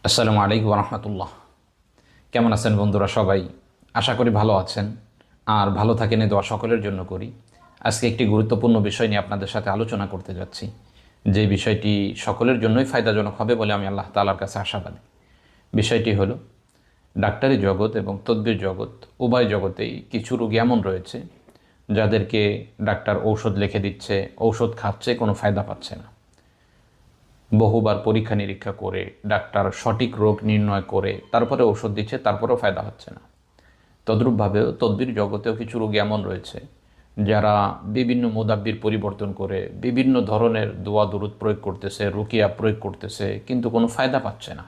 আসসালামু আলাইকুম রহমতুল্লাহ। কেমন আছেন বন্ধুরা? সবাই আশা করি ভালো আছেন, আর ভালো থাকেন এই দোয়া সকলের জন্য করি। আজকে একটি গুরুত্বপূর্ণ বিষয় নিয়ে আপনাদের সাথে আলোচনা করতে যাচ্ছি, যে বিষয়টি সকলের জন্যই ফায়দাজনক হবে বলে আমি আল্লাহ তাআলার কাছে আশাবাদী। বিষয়টি হলো, ডাক্তারি জগৎ এবং তদ্বির জগৎ উভয় জগতেই কিছু রোগী এমন রয়েছে যাদেরকে ডাক্তার ঔষধ লিখে দিচ্ছে, ঔষধ খাচ্ছে, কোনো ফায়দা পাচ্ছে না। বহুবার পরীক্ষা নিরীক্ষা করে ডাক্তার সঠিক রোগ নির্ণয় করে তারপরে ওষুধ দিচ্ছে, তারপরেও ফায়দা হচ্ছে না। তদ্রূপভাবেও তদ্বির জগতেও কিছু রোগী এমন রয়েছে যারা বিভিন্ন মোদাব্বির পরিবর্তন করে বিভিন্ন ধরনের দোয়া দুরুদ প্রয়োগ করতেছে, রুকিয়া প্রয়োগ করতেছে, কিন্তু কোনো ফায়দা পাচ্ছে না।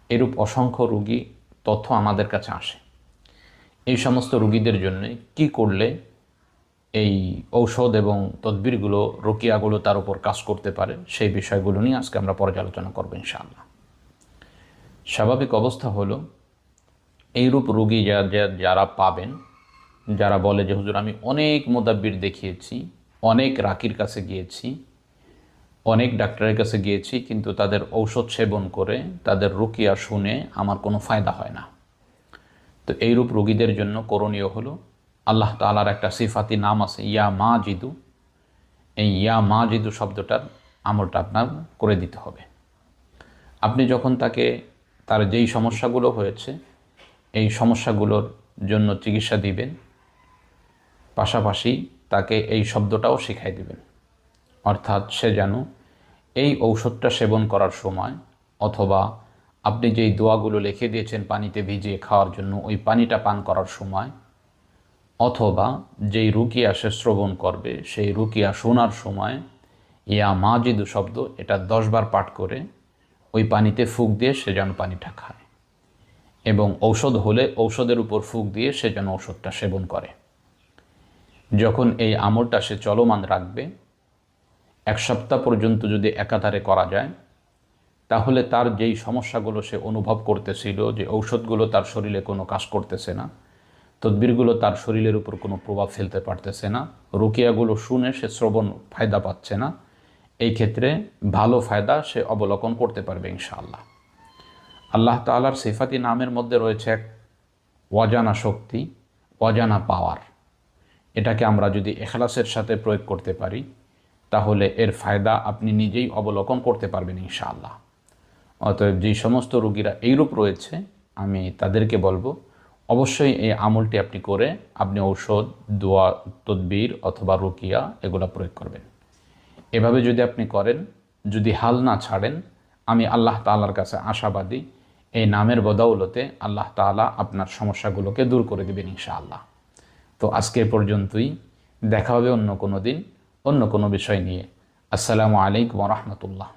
এরূপ অসংখ্য রোগী তথ্য আমাদের কাছে আসে। এই সমস্ত রোগীদের জন্য কি করলে এই ঔষধ এবং তদবিরগুলো, রুকিয়াগুলো তার উপর কাজ করতে পারে, সেই বিষয়গুলো নিয়ে আজকে আমরা পর্যালোচনা করব ইনশাআল্লাহ। স্বাভাবিক অবস্থা হলো, এইরূপ রোগী যারা পাবেন, যারা বলে যে হুজুর আমি অনেক মোদাব্বির দেখিয়েছি, অনেক রাকির কাছে গিয়েছি, অনেক ডাক্তারের কাছে গিয়েছি, কিন্তু তাদের ঔষধ সেবন করে তাদের রুকিয়া শুনে আমার কোনো ফায়দা হয় না। তো এইরূপ রোগীদের জন্য করণীয় হলো, আল্লাহ তাআলার একটা সিফাতি নাম আছে ইয়া মাজিদু। এই ইয়া মাজিদু শব্দটার আমলটা আপনার করে দিতে হবে। আপনি যখন তাকে তার যেই সমস্যাগুলো হয়েছে এই সমস্যাগুলোর জন্য চিকিৎসা দিবেন, পাশাপাশি তাকে এই শব্দটাও শিখাই দিবেন। অর্থাৎ সে যেন এই ঔষধটা সেবন করার সময়, অথবা আপনি যেই দোয়াগুলো লিখে দিয়েছেন পানিতে ভিজিয়ে খাওয়ার জন্য, ওই পানিটা পান করার সময়, অথবা যেই রুকিয়া সে শ্রবণ করবে সেই রুকিয়া শোনার সময় ইয়া মাজিদু শব্দ এটা 10 বার পাঠ করে ওই পানিতে ফুঁক দিয়ে সে যেন পানিটা খায়, এবং ঔষধ হলে ঔষধের উপর ফুঁক দিয়ে সে যেন ঔষধটা সেবন করে। যখন এই আমলটা সে চলমান রাখবে, 1 সপ্তাহ পর্যন্ত যদি একাধারে করা যায়, তাহলে তার যেই সমস্যাগুলো সে অনুভব করতেছিল, যে ঔষধগুলো তার শরীরে কোনো কাজ করতেছে না, তদবিরগুলো তার শরীরের উপর কোনো প্রভাব ফেলতে পারতেছে না, রুকিয়াগুলো শুনে সে শ্রবণ ফায়দা পাচ্ছে না, এই ক্ষেত্রে ভালো ফায়দা সে অবলোকন করতে পারবে ইনশাআল্লাহ। আল্লাহ তাআলার সিফাতি নামের মধ্যে রয়েছে এক অজানা শক্তি, অজানা পাওয়ার। এটাকে আমরা যদি ইখলাসের সাথে প্রয়োগ করতে পারি, তাহলে এর ফায়দা আপনি নিজেই অবলোকন করতে পারবেন ইনশাআল্লাহ। অতএব যেই সমস্ত রোগীরা এইরূপ রয়েছে, আমি তাদেরকে বলবো অবশ্যই এই আমলটি আপনি করে আপনি ঔষধ, দোয়া, তদবির অথবা রুকিয়া এগুলো প্রয়োগ করবেন। এভাবে যদি আপনি করেন, যদি হাল না ছাড়েন, আমি আল্লাহ তাআলার কাছে আশাবাদী এই নামের বদৌলতে আল্লাহ তাআলা আপনার সমস্যাগুলোকে দূর করে দেবেন ইনশাআল্লাহ। তো আজকে পর্যন্তই, দেখা হবে অন্য কোনো দিন অন্য কোনো বিষয় নিয়ে। আসসালামু আলাইকুম ওয়া রাহমাতুল্লাহ।